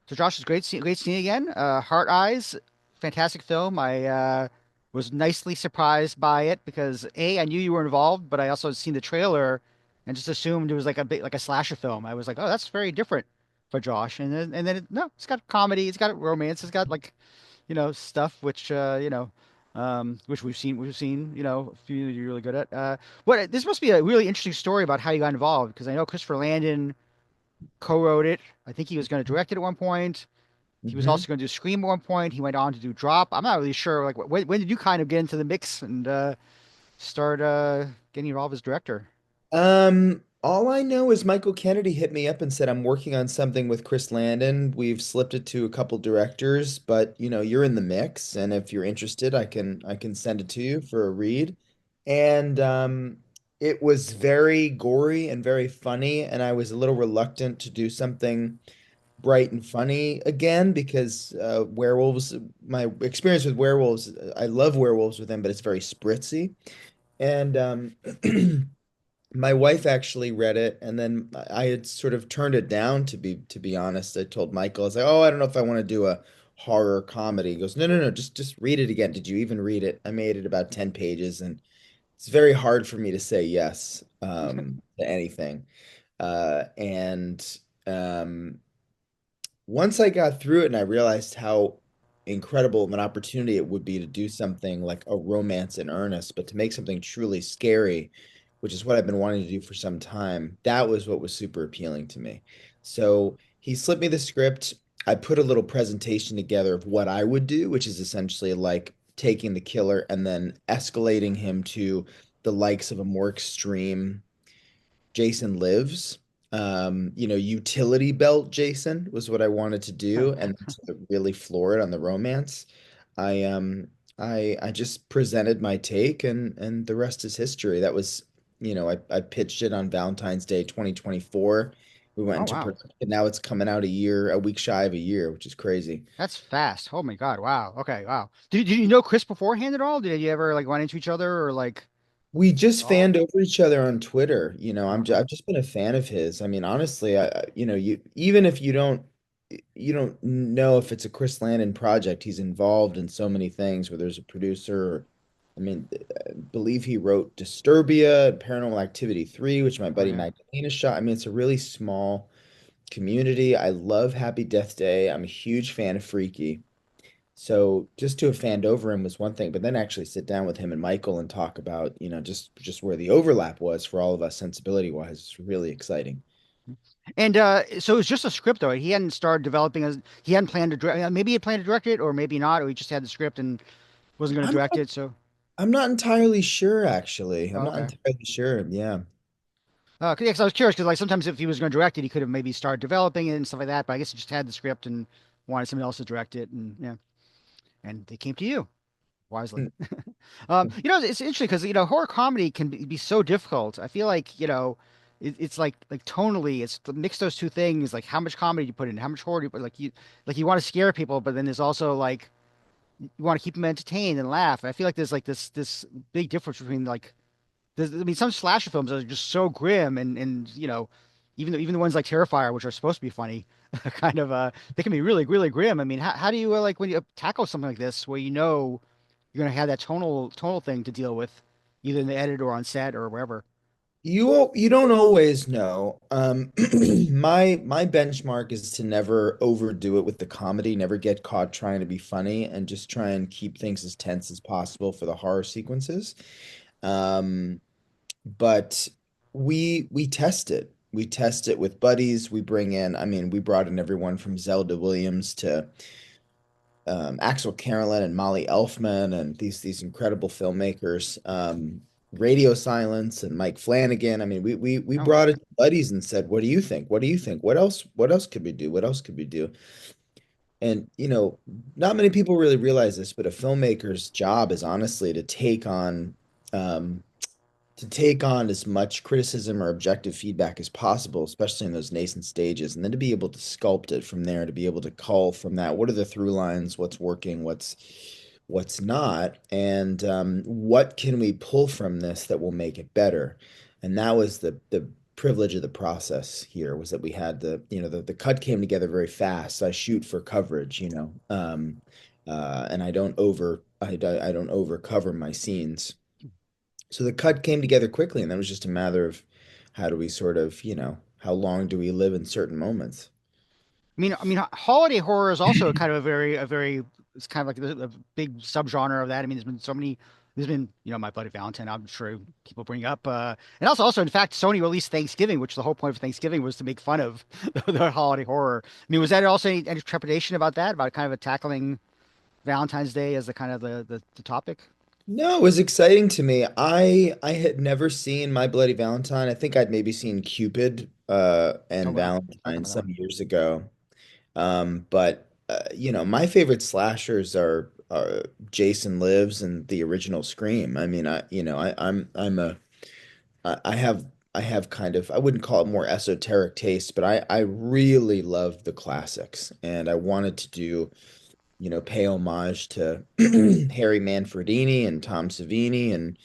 So Josh, is great seeing you again. Heart Eyes, fantastic film. I was nicely surprised by it because A, I knew you were involved, but I also had seen the trailer and just assumed it was like a bit like a slasher film. I was like, oh, that's very different for Josh. No, it's got comedy, it's got romance, it's got like stuff which which we've seen a few you're really good at. What this must be a really interesting story about how you got involved because I know Christopher Landon co-wrote it. I think he was going to direct it at one point. He was hmm also going to do Scream at one point. He went on to do Drop. I'm not really sure. Like, when did you kind of get into the mix and start getting involved as director? all I know is Michael Kennedy hit me up and said I'm working on something with Chris Landon. We've slipped it to a couple directors, but you're in the mix, and if you're interested, I can send it to you for a read. And it was very gory and very funny, and I was a little reluctant to do something bright and funny again because werewolves, my experience with werewolves, I love werewolves with them, but it's very spritzy. And my wife actually read it, and then I had sort of turned it down to be honest. I told Michael, I was like, "Oh, I don't know if I want to do a horror comedy." He goes, "No, no, no, just read it again. Did you even read it?" I made it about 10 pages, and it's very hard for me to say yes to anything. And once I got through it and I realized how incredible of an opportunity it would be to do something like a romance in earnest, but to make something truly scary, which is what I've been wanting to do for some time, that was what was super appealing to me. So he slipped me the script. I put a little presentation together of what I would do, which is essentially like taking the killer and then escalating him to the likes of a more extreme Jason Lives. Utility belt Jason was what I wanted to do, and to really floor it on the romance. I I just presented my take, and the rest is history. That was, I pitched it on Valentine's Day 2024. We went Oh into wow, production. Now it's coming out a week shy of a year, which is crazy. that's fast. Oh my God, wow. Okay, wow. Did you know Chris beforehand at all? Did you ever like run into each other or like We just oh fanned over each other on Twitter. okay. I've just been a fan of his. I mean, honestly, you even if you don't know if it's a Chris Landon project, he's involved in so many things where there's a producer. I mean, I believe he wrote Disturbia, Paranormal Activity 3, which my Oh buddy yeah. Magdalena shot. I mean, it's a really small community. I love Happy Death Day. I'm a huge fan of Freaky. So just to have fanned over him was one thing, but then actually sit down with him and Michael and talk about, just where the overlap was for all of us sensibility wise. It's really exciting. And so it was just a script though. He hadn't started developing as he hadn't planned to direct. Maybe he had planned to direct it, or maybe not, or he just had the script and wasn't going to I'm direct not, it. So I'm not entirely sure actually. I'm oh, not okay. entirely sure. Yeah. Yeah, 'cause I was curious because like sometimes if he was going to direct it, he could have maybe started developing it and stuff like that. But I guess he just had the script and wanted someone else to direct it, and yeah, and they came to you wisely. It's interesting because horror comedy can be so difficult. I feel like it's like tonally, it's to mix those two things. Like how much comedy you put in, how much horror you put. Like you want to scare people, but then there's also like you want to keep them entertained and laugh. I feel like there's like this big difference between like I mean, some slasher films are just so grim, and even the ones like Terrifier, which are supposed to be funny, kind of they can be really really grim. I mean, how do you like when you tackle something like this where you're gonna have that tonal thing to deal with, either in the edit or on set or wherever. You don't always know. My benchmark is to never overdo it with the comedy, never get caught trying to be funny, and just try and keep things as tense as possible for the horror sequences. Um, but we test it. We test it with buddies. We bring in, I mean, we brought in everyone from Zelda Williams to Axel Carolyn and Molly Elfman and these incredible filmmakers. Radio Silence and Mike Flanagan. I mean, we Oh, brought it to buddies and said, "What do you think? What do you think? What else could we do? What else could we do?" And not many people really realize this, but a filmmaker's job is honestly um, to take on as much criticism or objective feedback as possible, especially in those nascent stages, and then to be able to sculpt it from there, to be able to cull from that, what are the through lines, what's working, what's not, and what can we pull from this that will make it better. And that was the privilege of the process here was that we had the cut came together very fast. I shoot for coverage, and I don't over cover my scenes. So the cut came together quickly, and then it was just a matter of how do we sort of, how long do we live in certain moments? Holiday horror is also kind of a very, it's kind of like a big subgenre of that. I mean, there's been so many. There's been, My Bloody Valentine. I'm sure people bring up, and also, in fact, Sony released Thanksgiving, which the whole point of Thanksgiving was to make fun of the holiday horror. I mean, was that also any trepidation about that, about kind of tackling Valentine's Day as the kind of the topic? No, it was exciting to me. I had never seen My Bloody Valentine. I think I'd maybe seen Cupid Oh and well, I Valentine remember that some one. years ago. But my favorite slashers are Jason Lives and the original Scream. I mean, I I have kind of, I wouldn't call it more esoteric taste, but I really love the classics, and I wanted to do, pay homage to Harry Manfredini and Tom Savini and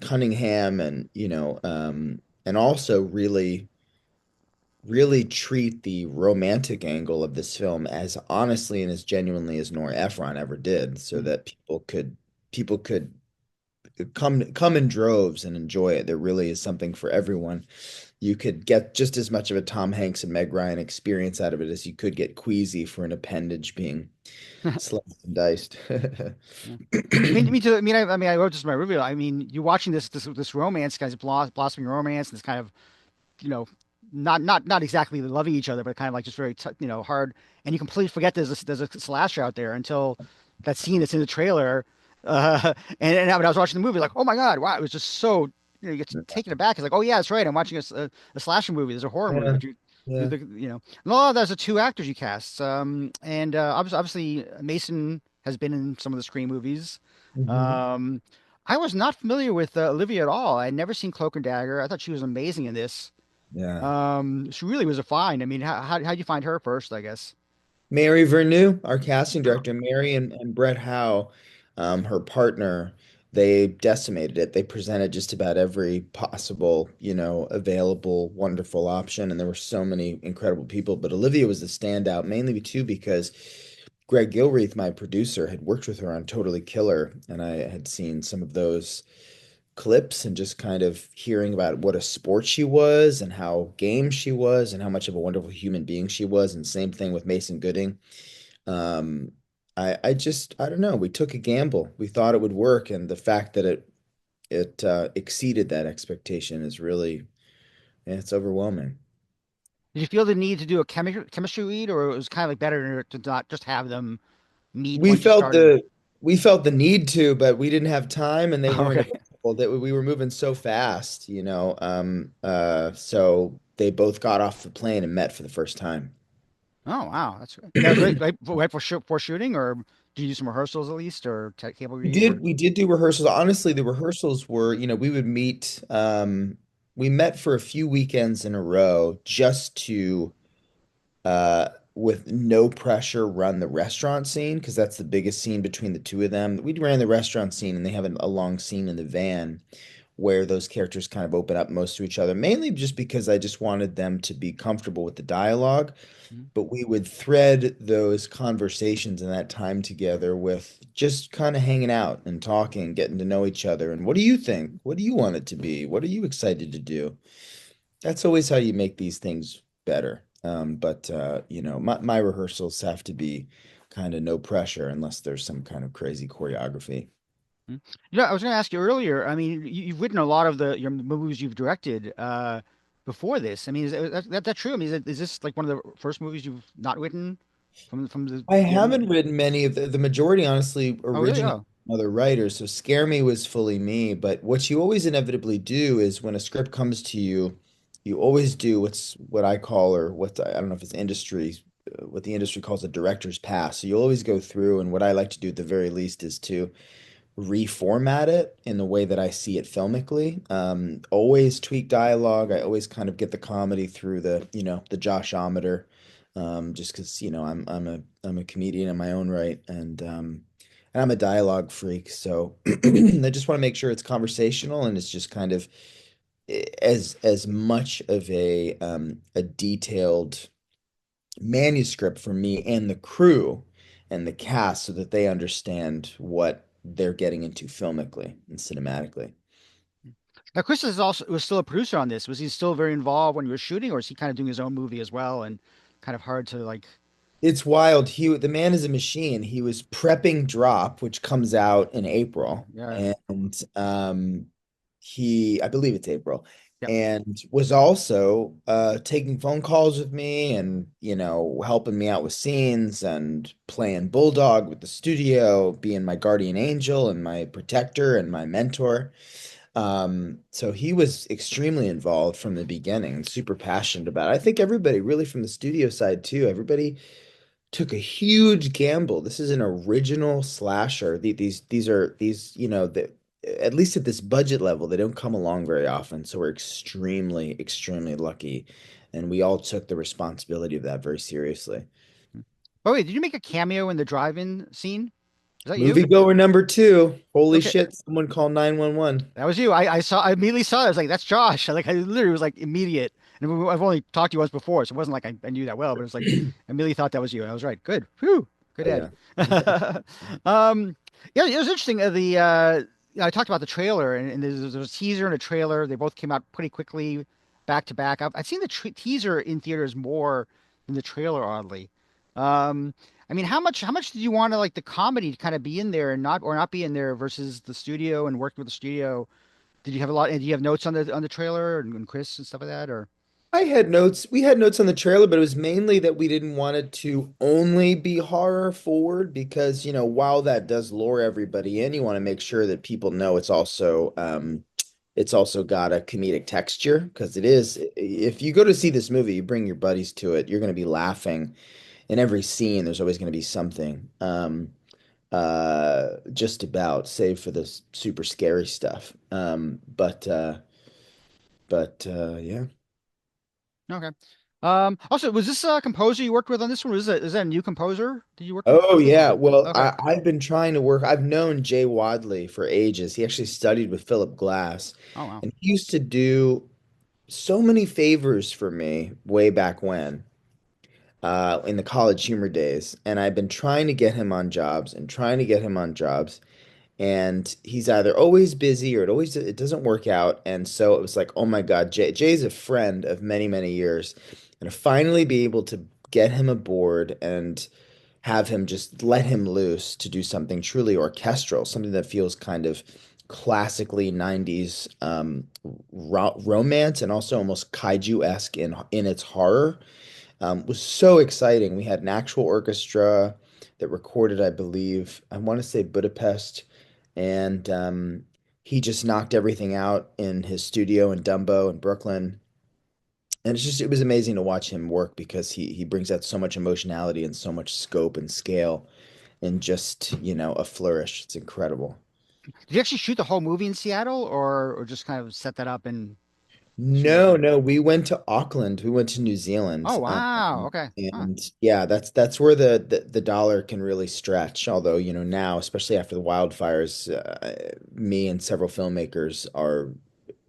Cunningham, and and also really treat the romantic angle of this film as honestly and as genuinely as Nora Ephron ever did, so Mhm. that people could come in droves and enjoy it. There really is something for everyone. You could get just as much of a Tom Hanks and Meg Ryan experience out of it as you could get queasy for an appendage being sliced and diced. Yeah. Me too. I wrote this in my review. I mean, you're watching this romance, guys, blossoming romance, and this kind of you know, not exactly loving each other, but kind of like just very hard. And you completely forget there's a slasher out there until that scene that's in the trailer. And when I was watching the movie, like, oh my God, wow, it was just so you get taken aback. It's like, oh yeah, that's right. I'm watching a slasher movie. There's a horror movie, Yeah, but yeah. and a lot of those are two actors you cast. And obviously Mason has been in some of the Scream movies. Hmm. Um, I was not familiar with Olivia at all. I'd never seen Cloak and Dagger. I thought she was amazing in this. Yeah. She really was a find. I mean, how'd you find her first, I guess? Mary Vernew, our casting director, Mary and Brett Howe, her partner, they decimated it. They presented just about every possible, available, wonderful option, and there were so many incredible people. But Olivia was the standout, mainly too because Greg Gilreath, my producer, had worked with her on Totally Killer, and I had seen some of those clips and just kind of hearing about what a sport she was and how game she was and how much of a wonderful human being she was. And same thing with Mason Gooding. Um, I don't know. We took a gamble. We thought it would work, and the fact that it exceeded that expectation is really, yeah, it's overwhelming. Did you feel the need to do a chemistry read, or it was kind of like better to not just have them meet We once you felt started? the we felt the need to, but we didn't have time, and they weren't Okay. available. That we were moving so fast, so they both got off the plane and met for the first time. Oh wow, that's good. That was right for shooting, or did you do some rehearsals at least, or table read, or? We did do rehearsals. Honestly, the rehearsals were, we would meet, we met for a few weekends in a row just to with no pressure run the restaurant scene, because that's the biggest scene between the two of them. We ran the restaurant scene, and they have a long scene in the van where those characters kind of open up most to each other, mainly just because I just wanted them to be comfortable with the dialogue. Mhm. But we would thread those conversations and that time together with just kind of hanging out and talking, getting to know each other. And what do you think? What do you want it to be? What are you excited to do? That's always how you make these things better. My rehearsals have to be kind of no pressure unless there's some kind of crazy choreography. Mhm. I was going to ask you earlier. I mean, you've written a lot of your movies you've directed before this. I mean, is that true? I mean, is this like one of the first movies you've not written from the I beginning? haven't written many of the majority, honestly, Oh, really? originated Oh, from other writers. So Scare Me was fully me. But what you always inevitably do is when a script comes to you, you always do what I call, or I don't know if it's industry, what the industry calls a director's pass. So you'll always go through, and what I like to do at the very least is to reformat it in the way that I see it filmically. Always tweak dialogue. I always kind of get the comedy through the Joshometer, just because I'm a comedian in my own right, and I'm a dialogue freak. So I just want to make sure it's conversational and it's just kind of as much of a detailed manuscript for me and the crew and the cast so that they understand what they're getting into filmically and cinematically. Now, Chris is also was still a producer on this. Was he still very involved when you were shooting, or is he kind of doing his own movie as well and kind of hard to like? It's wild. The man is a machine. He was prepping Drop, which comes out in April, Yeah, and I believe it's April, yep. and was also taking phone calls with me and helping me out with scenes and playing bulldog with the studio, being my guardian angel and my protector and my mentor. So he was extremely involved from the beginning and super passionate about it. I think everybody really from the studio side too, everybody took a huge gamble. This is an original slasher. These that at least at this budget level, they don't come along very often. So we're extremely, extremely lucky. And we all took the responsibility of that very seriously. Oh wait, did you make a cameo in the drive-in scene? Is that you? Moviegoer number two. Holy Okay, shit, someone call 911. that was you. I immediately saw it. I was like, that's Josh. I literally was like immediate. And I've only talked to you once before, so it wasn't like I knew that well, but it was like I immediately thought that was you. And I was right. Good. Whew. Good Oh Ed. yeah. Um, yeah, it was interesting. I talked about the trailer, and there's a teaser and a trailer. They both came out pretty quickly, back to back. I've seen the teaser in theaters more than the trailer, oddly. Um, I mean, how much did you want to like the comedy to kind of be in there and not be in there versus the studio and working with the studio? Did you have a lot? And do you have notes on the trailer and Chris and stuff like that, or? I had notes. We had notes on the trailer, but it was mainly that we didn't want it to only be horror forward because, while that does lure everybody in, you want to make sure that people know it's also got a comedic texture because it is. If you go to see this movie, you bring your buddies to it, you're going to be laughing in every scene. There's always going to be something. Just about, save for the super scary stuff. But yeah. Okay. Also, was this a composer you worked with on this one? Is that a new composer? Did you work with? Oh yeah. Well, Okay. I've been trying to work. I've known Jay Wadley for ages. He actually studied with Philip Glass, Oh wow. and he used to do so many favors for me way back when, in the college humor days. And I've been trying to get him on jobs and trying to get him on jobs, and he's either always busy or it doesn't work out. And so it was like, oh my God, Jay's a friend of many, many years, and to finally be able to get him aboard and have him just let him loose to do something truly orchestral, something that feels kind of classically 90s romance and also almost kaiju-esque in its horror, was so exciting. We had an actual orchestra that recorded, I believe, I want to say Budapest, and he just knocked everything out in his studio in Dumbo in Brooklyn. And it was amazing to watch him work because he brings out so much emotionality and so much scope and scale in just, a flourish. It's incredible. Did you actually shoot the whole movie in Seattle, or just kind of set that up and shoot it No, there? no, we went to Auckland. We went to New Zealand. Oh wow. Okay. Huh. And yeah, that's where the dollar can really stretch. Although, now, especially after the wildfires, me and several filmmakers are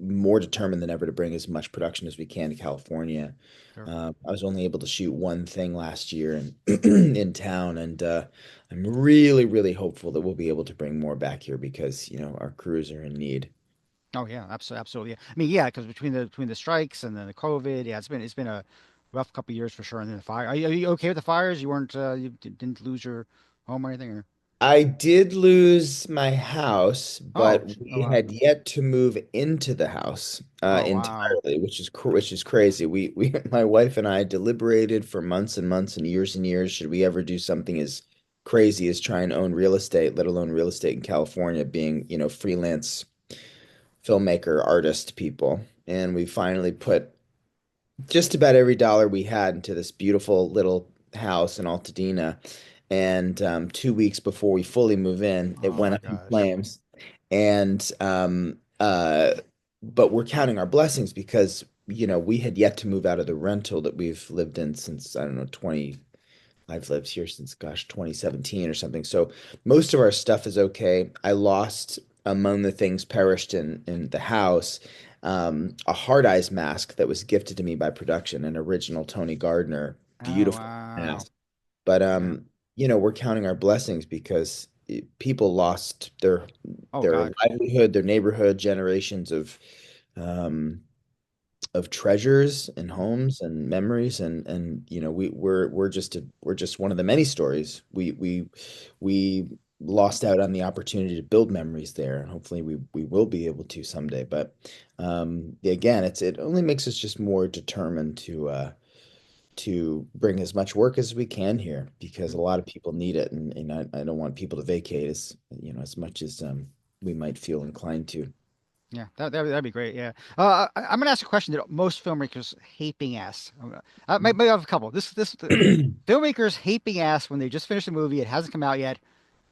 more determined than ever to bring as much production as we can to California. Sure. I was only able to shoot one thing last year in town, and I'm really, really hopeful that we'll be able to bring more back here because, our crews are in need. Oh yeah, absolutely, absolutely. I mean, yeah, because between the strikes and then the COVID, yeah, it's been a rough couple of years for sure. And then the fire. Are you okay with the fires? You weren't didn't lose your home or anything, or? I did lose my house, Oh, but oh we wow. had yet to move into the house Oh wow. entirely, which is crazy. We my wife and I deliberated for months and months and years. Should we ever do something as crazy as try and own real estate, let alone real estate in California, being freelance filmmaker, artist people. And we finally put just about every dollar we had into this beautiful little house in Altadena. And 2 weeks before we fully move in, it Oh went my up in gosh. flames. And but we're counting our blessings because we had yet to move out of the rental that we've lived in since, I don't know, 20. I've lived here since, gosh, 2017 or something. So most of our stuff is okay. I lost, among the things perished in the house, a hearteyes mask that was gifted to me by production, an original Tony Gardner, Oh, beautiful wow. mask. But Yeah. we're counting our blessings because people lost Oh, their God. livelihood, their neighborhood, generations um, of treasures and homes and memories, and we're just one of the many stories. We lost out on the opportunity to build memories there, and hopefully we will be able to someday. But again, it only makes us just more determined to bring as much work as we can here because a lot of people need it, and I don't want people to vacate as much as we might feel inclined to. Yeah, that'd be great. Yeah. I'm gonna ask a question that most filmmakers hate being asked. Maybe I have a couple. Filmmakers hate being asked when they just finished a movie, it hasn't come out yet.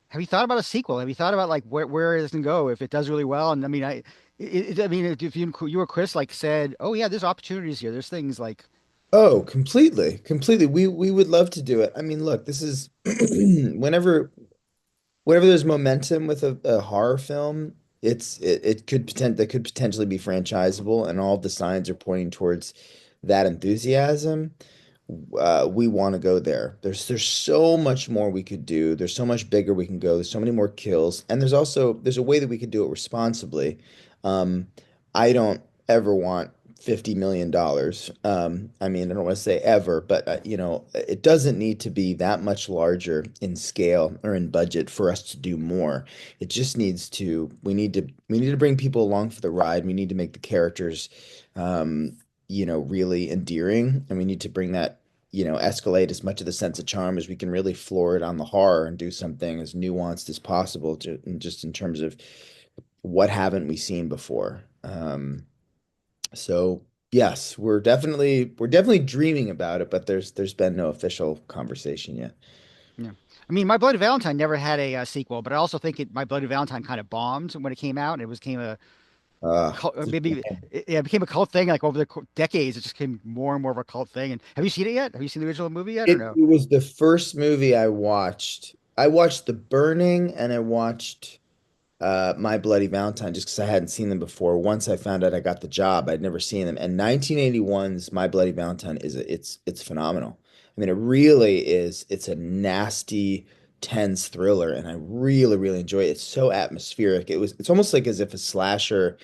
Have you thought about a sequel? Have you thought about like where it can go if it does really well? And I mean, I mean, if you or Chris like said, oh yeah, there's opportunities here. There's things like, Oh, completely, completely. We would love to do it. I mean, look, this is whenever there's momentum with a horror film, it could potentially be franchisable, and all of the signs are pointing towards that enthusiasm. We want to go there. There's so much more we could do. There's so much bigger we can go. There's so many more kills, and there's a way that we could do it responsibly. Um, I don't ever want $50 million. I mean, I don't want to say ever, but it doesn't need to be that much larger in scale or in budget for us to do more. It just needs to. We need to bring people along for the ride. We need to make the characters, really endearing, and we need to bring that escalate as much of the sense of charm as we can, really floor it on the horror and do something as nuanced as possible just in terms of what haven't we seen before. So yes, we're definitely dreaming about it, but there's been no official conversation yet. yeah. I mean, My Bloody Valentine never had a, sequel, but I also think My Bloody Valentine kind of bombed when it came out. It was came a cult, It's a maybe shame. it became a cult thing. Like over the decades, it just became more and more of a cult thing. And have you seen it yet? Have you seen the original movie yet, or no? It was the first movie I watched. I watched The Burning and I watched My Bloody Valentine just because I hadn't seen them before. Once I found out I got the job, I'd never seen them. And 1981's My Bloody Valentine it's phenomenal. I mean, it really is. It's a nasty, tense thriller, and I really, really enjoy it. It's so atmospheric. It's almost like as if a slasher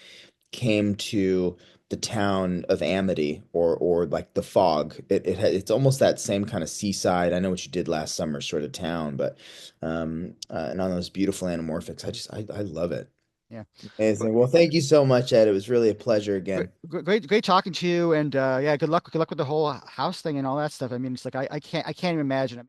came to the town of Amity or like the Fog. It's almost that same kind of seaside. I know what you did last summer sort of town, but and on those beautiful anamorphics, I love it. Yeah. Amazing. Well, thank you so much, Ed. It was really a pleasure Great, again. great talking to you, and yeah, good luck with the whole house thing and all that stuff. I mean, it's like I can't even imagine.